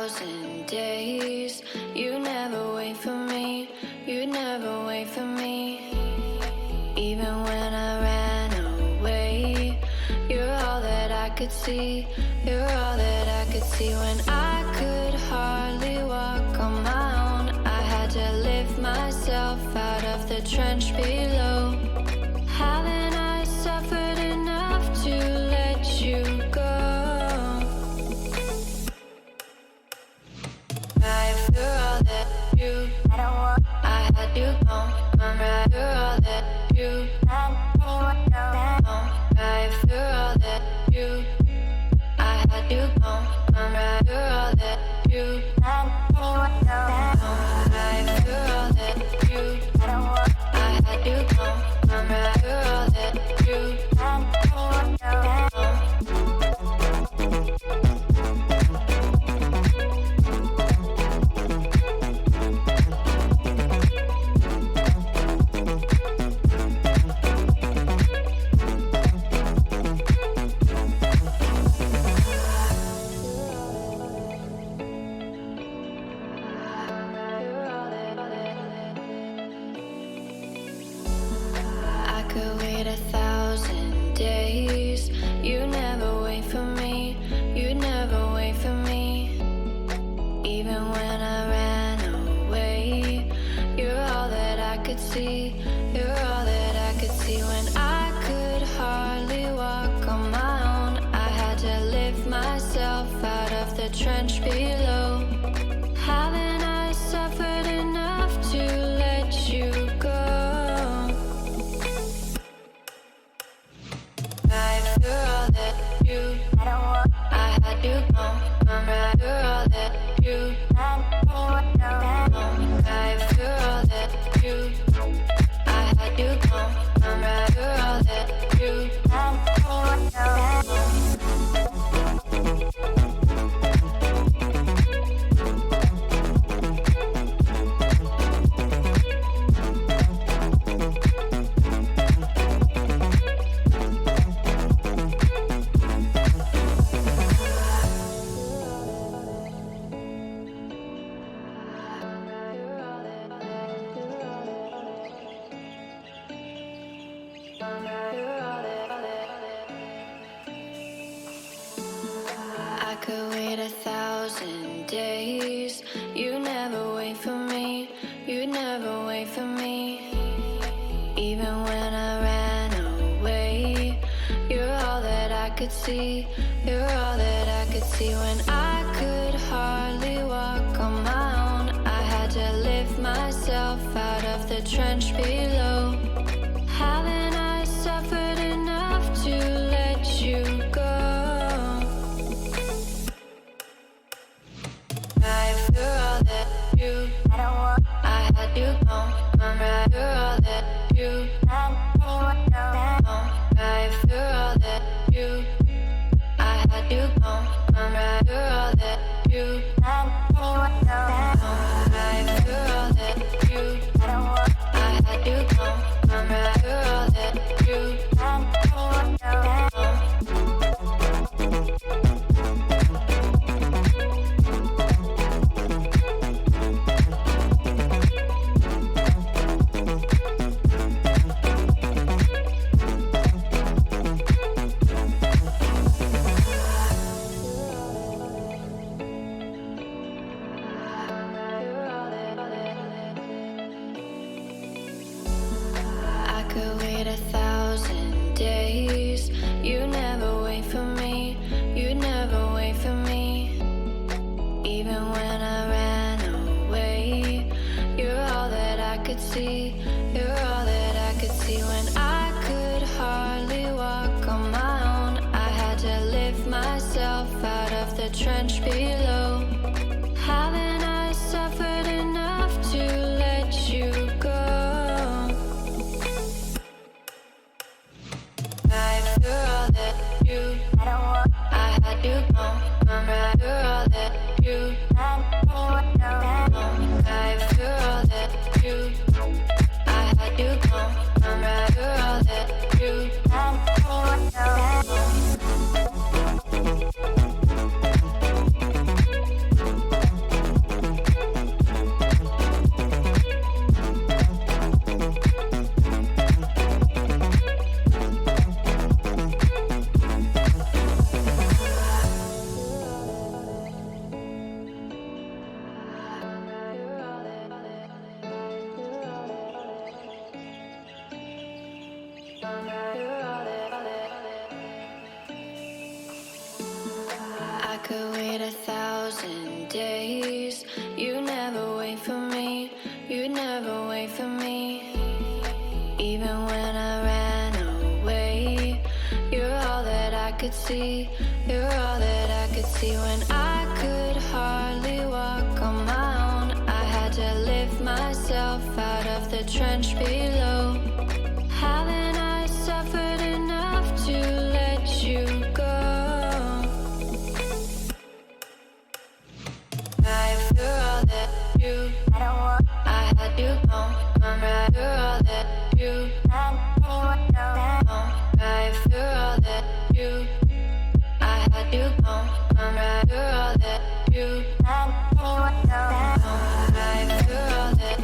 1,000 days. You never wait for me, you never wait for me. Even when I ran away, you're all that I could see, you're all that I could see. When I could hardly walk on my own, I had to lift myself out of the trench below. Haven't I suffered enough to let you go? You're all that you, I had you gone. I'm right, you're all that you, right, you're all that you, I had you gone. I'm right, you're all that you, right, you're all that you, I had you gone. I'm right, you're all that you, could wait 1,000 days. You never wait for me, you never wait for me. Even when I ran away, you're all that I could see, you're all that I could see. When I could hardly walk on my own, I had to lift myself out of the trench below. Haven't I suffered enough to let you go? You're all that you, I had you gone. I'm right, you're all that you, right, you're all that you, I had you gone. I'm right, you're all that you, I could wait 1,000 days. You never wait for me, you never wait for me. Even when I ran away, you're all that I could see, you're all that I could see. When I could hardly walk on my own, I had to lift myself out of the trench below. Haven't I suffered enough to let you go? You're all that you, I had you gone. I'm right, you're all that you, right, you're all that you, I had you gone. I'm right, you're all that you, right, you're all that you, I had you gone. I'm right, you're all that you, I could wait 1,000 days. You never wait for me, you never wait for me. Even when I ran away, you're all that I could see, you're all that I could see. When I could hardly walk on my own, I had to lift myself out of the trench below. Haven't I suffered enough to let you go? You're all that you, I had you gone. I'm right, you're all that you, right, you're all that you, I had you gone. I'm right, you're all that you, 1,000 days. You never wait for me, you never wait for me. Even when I ran away, you're all that I could see, you're all that I could see. When I could hardly walk on my own, I had to lift myself out of the trench below. Haven't I suffered enough to let you go? You're all that you, I had you gone. Right, you're all that you, right, you're all that you, I had you gone. Right, you're all that you, right, you're all that you, I had you gone. Right, you're all that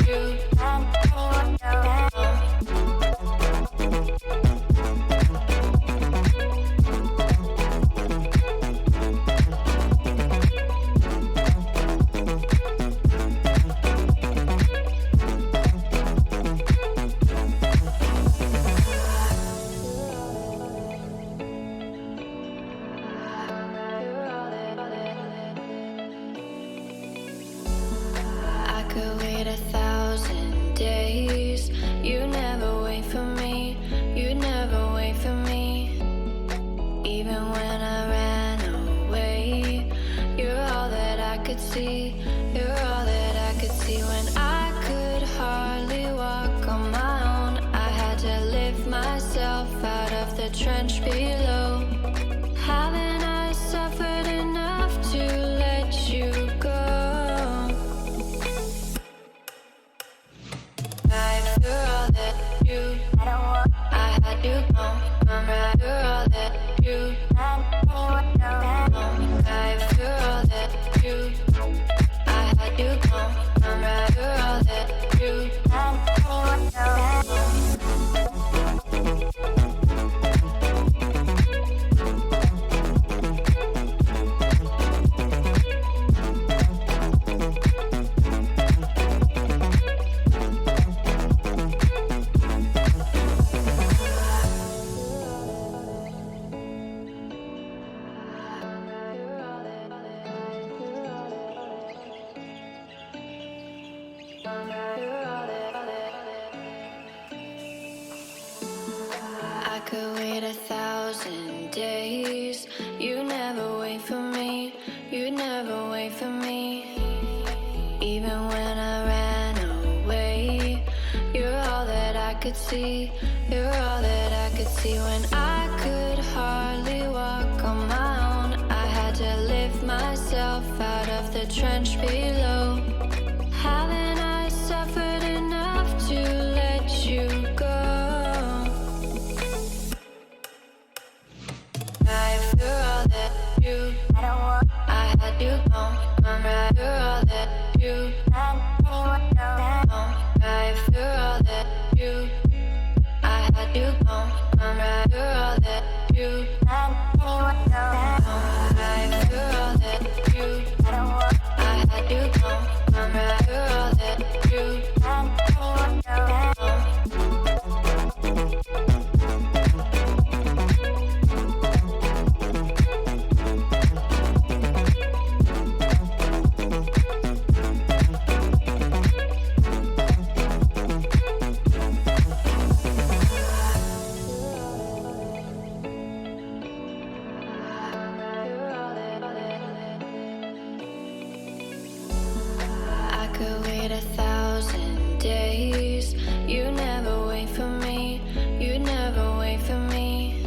you, could wait 1,000 days. You never wait for me, you never wait for me. Even when I ran away, you're all that I could see, you're all that I could see. When I could hardly walk on my own, I had to lift myself out of the trench below. Haven't I suffered enough to let you go? You're all that you, I had you gone. Right, you're all that you, right, you're all that you, I had you gone. Right, you're all that you, I could wait 1,000 days. You never wait for me, you never wait for me. Even when I ran away, you're all that I could see, you're all that I could see. When I could hardly walk on my own, I had to lift myself out of the trench below. Haven't I suffered enough to let you go? You're all that you, I had you gone. Right, you're all that you, right, you're all that you, I had you gone. Right, you're all that you, right, you're all that you, I had you gone. Right, you're all that you, I could wait 1,000 days. You never wait for me, you never wait for me.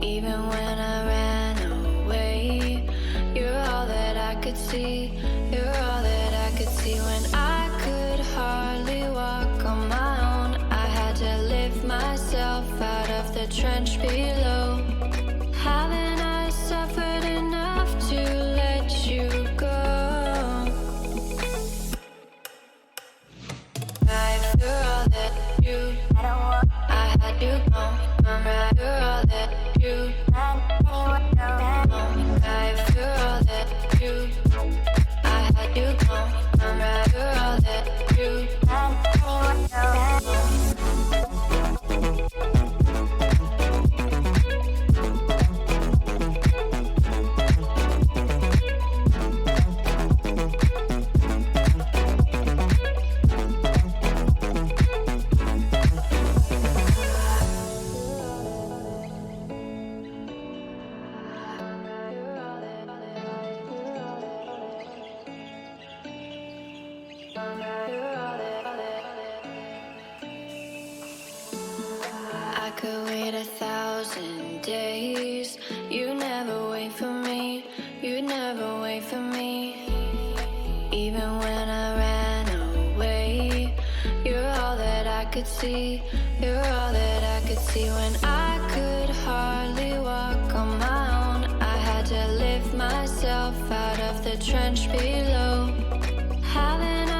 Even when I ran away, you're all that I could see, you're all that I could see. When I could hardly walk on my own, I had to lift myself out of the trench below. Haven't I suffered enough to let you go? You're all that you, I had you gone. Right, you're all that you, right, you're all that you, I had you gone. Right, you're all that you, I could wait 1,000 days. You never wait for me. You never wait for me. Even when I ran away, you're all that I could see. You're all that I could see. When I could hardly walk on my own, I had to lift myself out of the trench below. Haven't